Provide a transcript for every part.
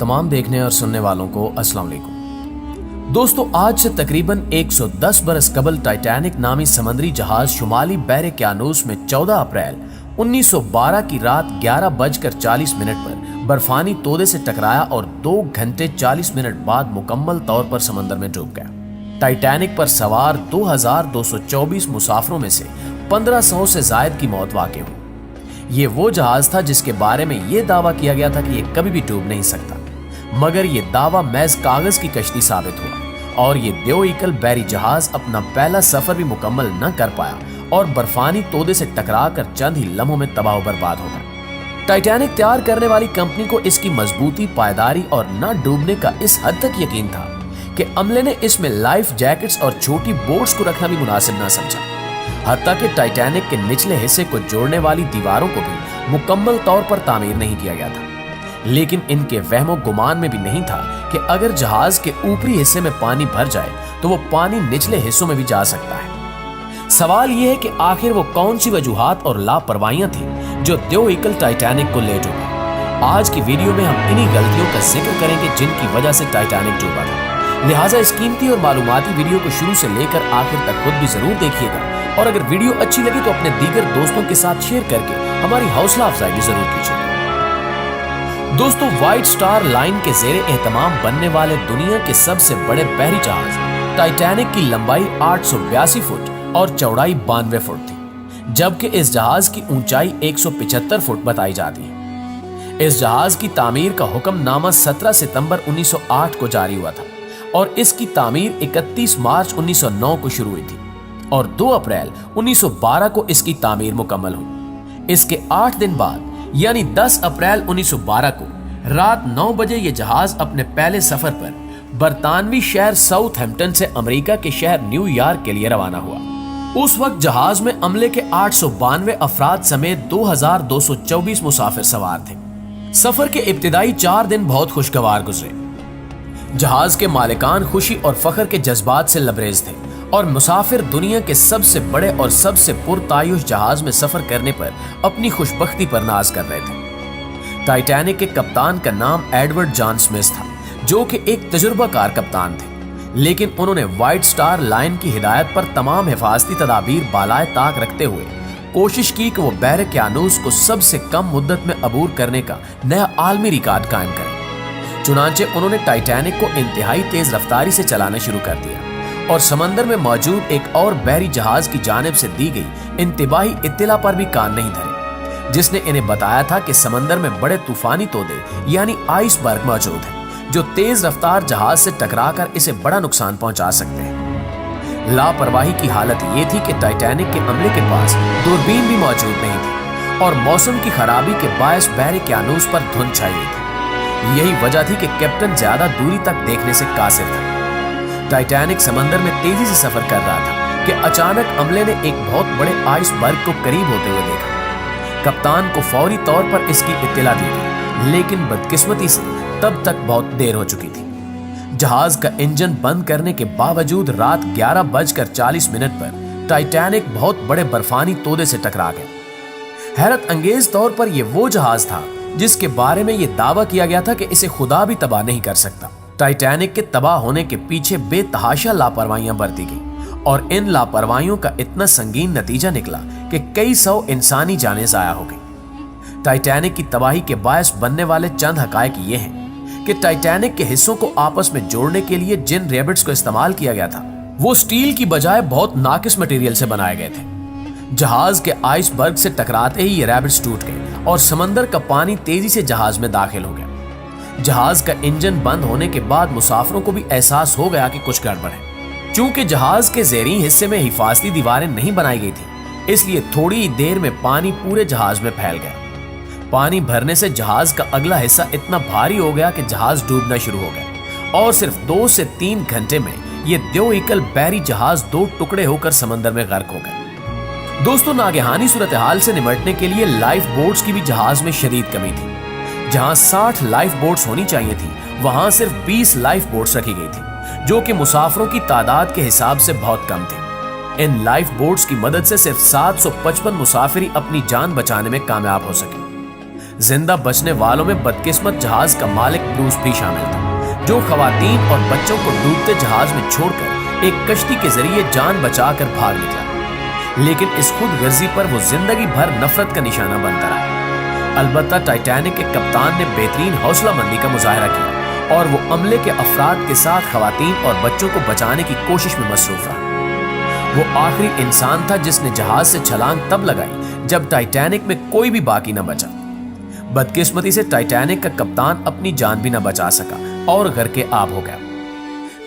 तमाम देखने और सुनने वालों को अस्सलाम वालेकुम। दोस्तों, आज से तकरीबन 110 बरस कबल टाइटैनिक नामी समुद्री जहाज शुमाली बहरे क्यानूस में 14 अप्रैल 1912 की रात 11:40 पर बर्फानी तोदे से टकराया और 2 घंटे 40 मिनट बाद मुकम्मल तौर पर समंदर में डूब गया। टाइटैनिक पर सवार 2224 मुसाफिरों में से 1500 से जायद की मौत वाक़ई हुई। ये वो जहाज था जिसके बारे में ये दावा किया गया था कि ये कभी भी डूब नहीं सकता, मगर ये दावा महज कागज की कश्ती साबित हुआ और ये देओईकल बहरी जहाज अपना पहला सफर भी मुकम्मल न कर पाया और बर्फानी तोदे से टकराकर चंद ही लम्हों में तबाह बर्बाद हो गया। टाइटैनिक तैयार करने वाली कंपनी को इसकी मजबूती, पायदारी और न डूबने का इस हद तक यकीन था कि अमले ने इसमें लाइफ जैकेट्स और छोटी बोट्स को रखना भी मुनासिब न समझा। हत्ता कि टाइटैनिक के निचले हिस्से को जोड़ने वाली दीवारों को भी मुकम्मल तौर पर तामीर नहीं किया गया था। लेकिन इनके वहमो गुमान में भी नहीं था कि अगर जहाज के ऊपरी हिस्से में पानी भर जाए तो वो पानी निचले हिस्सों में भी जा सकता है। सवाल यह है कि आखिर वो कौन सी वजूहात और लापरवाहियां थी जो देओईकल टाइटैनिक को ले डूबी। आज की वीडियो में हम इन्हीं गलतियों का जिक्र करेंगे जिनकी वजह से टाइटैनिक डूबा था। लिहाजा इस कीमती और मालूमाती वीडियो को शुरू से लेकर आखिर तक खुद भी जरूर देखिएगा और अगर वीडियो अच्छी लगी तो अपने दीगर दोस्तों के साथ शेयर करके हमारी हौसला अफजाई भी जरूर कीजिएगा। दोस्तों, व्हाइट स्टार लाइन के ज़ेरे एहतमाम बनने वाले दुनिया के सबसे बड़े बहरी जहाज टाइटैनिक की लंबाई 882 फुट और चौड़ाई 92 फुट थी, जबकि इस जहाज की ऊंचाई 175 फुट बताई जाती है। इस जहाज की तामीर का हुक्मनामा 17 सितंबर 1908 को जारी हुआ था और इसकी तामीर 31 मार्च 1909 को शुरू हुई थी और 2 अप्रैल 1912 को इसकी तामीर मुकम्मल हुई। इसके 8 दिन बाद यानी 10 अप्रैल 1912 को रात 9 बजे यह जहाज अपने पहले सफर पर बरतानवी शहर साउथहैम्पटन से अमेरिका के शहर न्यूयॉर्क के लिए रवाना हुआ। उस वक्त जहाज में अमले के 892 अफराद समेत 2224 मुसाफिर सवार थे। सफर के इब्तिदाई 4 दिन बहुत खुशगवार गुजरे। जहाज के मालिकान खुशी और फख्र के जज्बात से लबरेज थे और मुसाफिर दुनिया के सबसे बड़े और सबसे पुरतायुश जहाज में सफर करने पर अपनी खुशबख्ती पर नाज कर रहे थे। टाइटैनिक के कप्तान का नाम एडवर्ड जॉन स्मिथ था, जो कि एक तजुर्बाकार कप्तान थे, लेकिन उन्होंने व्हाइट स्टार लाइन की हिदायत पर तमाम हिफाजती तदाबीर बालाए ताक रखते हुए कोशिश की कि वो बहरे क्यानूस को सबसे कम मुद्दत में अबूर करने का नया आलमी रिकॉर्ड कायम करें। चुनांचे उन्होंने टाइटैनिक को इंतहाई तेज रफ्तारी से चलाना शुरू कर दिया और समंदर में मौजूद एक और बहरी जहाज की जानिब से दी गई इंतबाही इत्तला पर भी कान नहीं धरे, जिसने इन्हें बताया था कि समंदर में बड़े तूफानी तोदे यानी आइसबर्ग मौजूद हैं, जो तेज रफ्तार जहाज से टकराकर इसे बड़ा नुकसान पहुंचा सकते हैं। लापरवाही की हालत ये थी कि टाइटैनिक के अमले के पास दूरबीन भी मौजूद नहीं थी और मौसम की खराबी के बायस बहरे क्यानूस पर धुंध छाई हुई थी। यही वजह थी कि कैप्टन ज्यादा दूरी तक देखने से कासिर था। टाइटैनिक समंदर में तेजी से सफर कर रहा था कि अचानक अमले ने एक बहुत बड़े आइसबर्ग को करीब होते हुए देखा। कप्तान को फौरी तौर पर इसकी इत्तला दी गई, लेकिन बदकिस्मती से तब तक बहुत देर हो चुकी थी। जहाज का इंजन बंद करने के बावजूद रात 11:40 पर टाइटैनिक बहुत बड़े बर्फानी तोदे से टकरा गया। हैरत अंगेज तौर पर यह वो जहाज था जिसके बारे में यह दावा किया गया था कि इसे खुदा भी तबाह नहीं कर सकता। टाइटैनिक के तबाह होने के पीछे बेतहाशा लापरवाहियां बरती गई और इन लापरवाहियों का इतना संगीन नतीजा निकला कि कई 100 इंसानी जानें जाया हो गई। टाइटैनिक की तबाही के बायस बनने वाले चंद हकायक ये हैं कि टाइटैनिक के हिस्सों को आपस में जोड़ने के लिए जिन रेबिट्स को इस्तेमाल किया गया था वो स्टील की बजाय बहुत नाकिस मटेरियल से बनाए गए थे। जहाज के आइसबर्ग से टकराते ही ये रैबिट्स टूट गए और समंदर का पानी तेजी से जहाज में दाखिल हो गया। जहाज का इंजन बंद होने के बाद मुसाफिरों को भी एहसास हो गया कि कुछ गड़बड़ है। चूंकि जहाज के ज़ेरी हिस्से में हिफाजती दीवारें नहीं बनाई गई थी, इसलिए थोड़ी ही देर में पानी पूरे जहाज में फैल गया। पानी भरने से जहाज का अगला हिस्सा इतना भारी हो गया कि जहाज डूबना शुरू हो गया और सिर्फ 2 से 3 घंटे में यह देओईकल बहरी जहाज 2 टुकड़े होकर समंदर में गर्क हो गए। दोस्तों, नागहानी सूरत हाल से निपटने के लिए लाइफ बोट्स की भी जहाज में शदीद कमी थी। जहां 60 लाइफ बोट्स होनी चाहिए थी, वहां सिर्फ 20 लाइफ बोट्स रखी गई थी, जो कि मुसाफिरों की तादाद के हिसाब से बहुत कम थी। इन लाइफ बोट्स की मदद से सिर्फ 755 मुसाफिर अपनी जान बचाने में कामयाब हो सके। जिंदा बचने वालों में बदकिस्मत जहाज का मालिक ब्रूस भी शामिल था, जो खवातीन और बच्चों को डूबते जहाज में छोड़कर एक कश्ती के जरिए जान बचाकर भाग निकला। लेकिन इस खुदगर्जी पर वो जिंदगी भर नफरत का निशाना बनता रहा। अलबत्ता टाइटैनिक के कप्तान ने बेहतरीन हौसलामंदी का मुजाहरा किया और वो अमले के अफराद के साथ खवातीन और बच्चों को बचाने की कोशिश में मसरूफ रहा। वो आखिरी इंसान था जिसने जहाज से छलांग तब लगाई जब टाइटैनिक में कोई भी बाकी न बचा। बदकिस्मती से टाइटैनिक का कप्तान अपनी जान भी न बचा सका और घर के आब हो गया।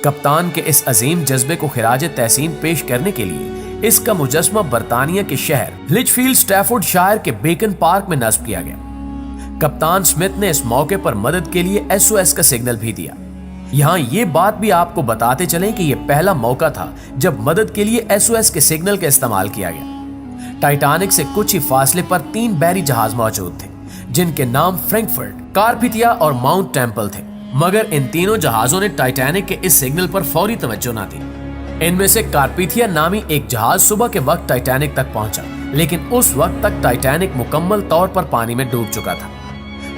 कप्तान के इस अजीम जज्बे को खिराजे तहसीन पेश करने के लिए इसका मुजस्मा बर्तानिया के शहर लिचफील्ड स्टैफोर्डशायर के बेकन पार्क में नस्ब किया गया। कप्तान स्मिथ ने इस मौके पर मदद के लिए SOS का सिग्नल भी दिया। यहाँ ये बात भी आपको बताते चलें कि यह पहला मौका था जब मदद के लिए SOS के सिग्नल का इस्तेमाल किया गया। टाइटैनिक से कुछ ही फासले पर 3 बहरी जहाज मौजूद थे, जिनके नाम फ्रैंकफर्ट, कार्पेथिया और माउंट टेम्पल थे, मगर इन तीनों जहाजों ने टाइटैनिक के इस सिग्नल पर फौरी तवज्जो न दी। इनमें से कार्पेथिया नामी एक जहाज सुबह के वक्त टाइटैनिक तक पहुंचा, लेकिन उस वक्त तक टाइटैनिक मुकम्मल तौर पर पानी में डूब चुका था।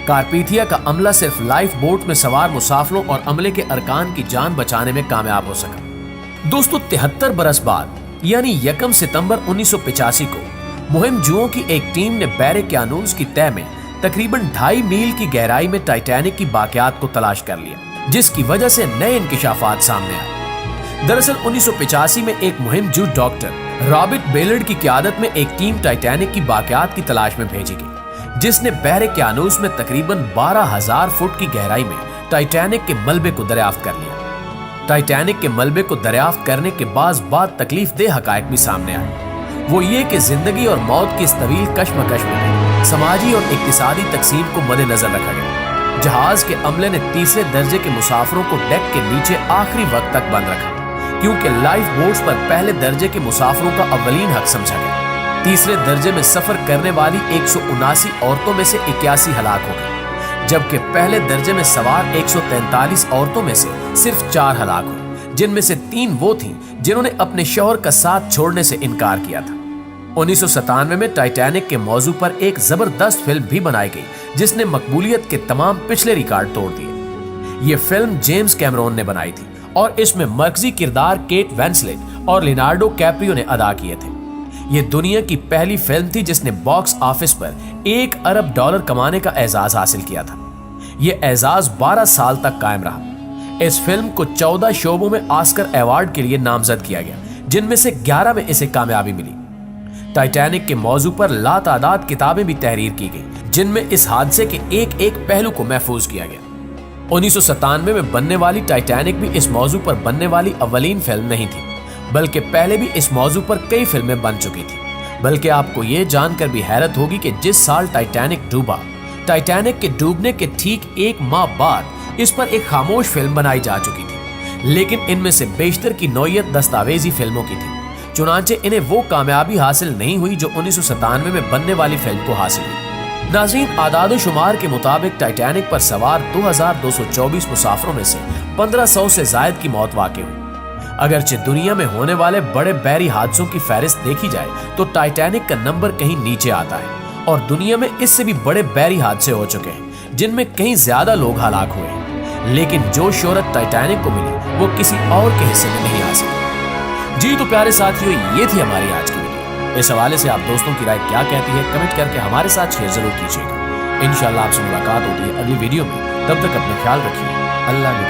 कार्पेथिया का अमला सिर्फ लाइफ बोट में सवार मुसाफिरों और अमले के अरकान की जान बचाने में कामयाब हो सका। दोस्तों, 73 बरस बाद यानी 1 सितंबर 1985 को मुहिम जुओं की एक टीम ने बैरे क्यानूस की तह में तकरीबन 2.5 मील की गहराई में टाइटैनिक की बाकियात को तलाश कर लिया, जिसकी वजह से नए इंकिशाफात सामने आए। दरअसल 1985 में एक मुहिम जू डॉक्टर रॉबर्ट बेलर्ड की क़यादत में एक टीम टाइटैनिक की बाकियात की तलाश में भेजी गई, जिसने बहरे क्यानूस में तकरीबन 12,000 फुट की गहराई में टाइटैनिक के मलबे को दरियाफ्त कर लिया। टाइटैनिक के मलबे को दरियाफ्त करने के बाद तकलीफ दे हकायक भी सामने आए। वो ये कि जिंदगी और मौत की इस तवील कश्मकश में समाजी और इक्तिसादी तकसीम को मद्देनजर रखा गया। जहाज के अमले ने तीसरे दर्जे के मुसाफिरों को डेक के नीचे आखिरी वक्त तक बंद रखा, क्योंकि लाइफ बोट्स पर पहले दर्जे के मुसाफिरों का अव्वलीन हक समझा गया। तीसरे दर्जे में सफर करने वाली 179 औरतों में से 81 हलाक हो गई, जबकि पहले दर्जे में सवार 143 औरतों में से सिर्फ 4 हलाक हुई, जिनमें से 3 वो थीं जिन्होंने अपने शौहर का साथ छोड़ने से इनकार किया था। 1997 में टाइटैनिक के मौजू पर एक जबरदस्त फिल्म भी बनाई गई, जिसने मकबूलियत के तमाम पिछले रिकॉर्ड तोड़ दिए। ये फिल्म जेम्स कैमरोन ने बनाई थी और इसमें मरकजी किरदार केट विंसलेट और लियोनार्डो कैप्रियो ने अदा किए थे। ये दुनिया की पहली फिल्म थी जिसने बॉक्स ऑफिस पर $1 अरब कमाने का एजाज हासिल किया था। ये एजाज 12 साल तक कायम रहा। इस फिल्म को 14 शोबों में ऑस्कर अवार्ड के लिए नामजद किया गया, जिनमें से 11 में इसे कामयाबी मिली। टाइटैनिक के मौजू पर लातादाद किताबें भी तहरीर की गई, जिनमें इस हादसे के एक पहलू को महफूज किया गया। 1997 में बनने वाली टाइटैनिक भी इस मौजू पर बनने वाली अव्वलीन फिल्म नहीं थी, बल्कि पहले भी इस मौजू पर कई फिल्में बन चुकी थी। बल्कि आपको ये जानकर भी हैरत होगी कि जिस साल टाइटैनिक डूबा, टाइटैनिक के डूबने के ठीक 1 माह बाद इस पर एक खामोश फिल्म बनाई जा चुकी थी, लेकिन इनमें से बेशतर की नौयत दस्तावेजी फिल्मों की थी। चुनांचे इन्हें वो कामयाबी हासिल नहीं हुई जो 1997 में बनने वाली फिल्म को हासिल हुई। नाज़रीन, आदाद शुमार के मुताबिक टाइटैनिक पर सवार 2224 मुसाफिरों में से 1500 से जायद की मौत वाक़ई हुई। अगरचे दुनिया में होने वाले बड़े बहरी हादसों की फहरिस्त देखी जाए तो टाइटैनिक का नंबर कहीं नीचे आता है, और दुनिया में इससे भी बड़े बहरी हादसे हो चुके हैं जिनमें कहीं ज्यादा लोग हलाक हुए हैं, लेकिन जो शोहरत टाइटैनिक को मिली वो किसी और के हिस्से में नहीं आ सकी। जी तो प्यारे साथियों, ये थी हमारी आज की वीडियो। इस हवाले से आप दोस्तों की राय क्या कहती है कमेंट करके हमारे साथ शेयर जरूर कीजिएगा। इंशाल्लाह आपसे मुलाकात होती है अगली वीडियो में। तब तक अपना ख्याल रखिए। अल्लाह ने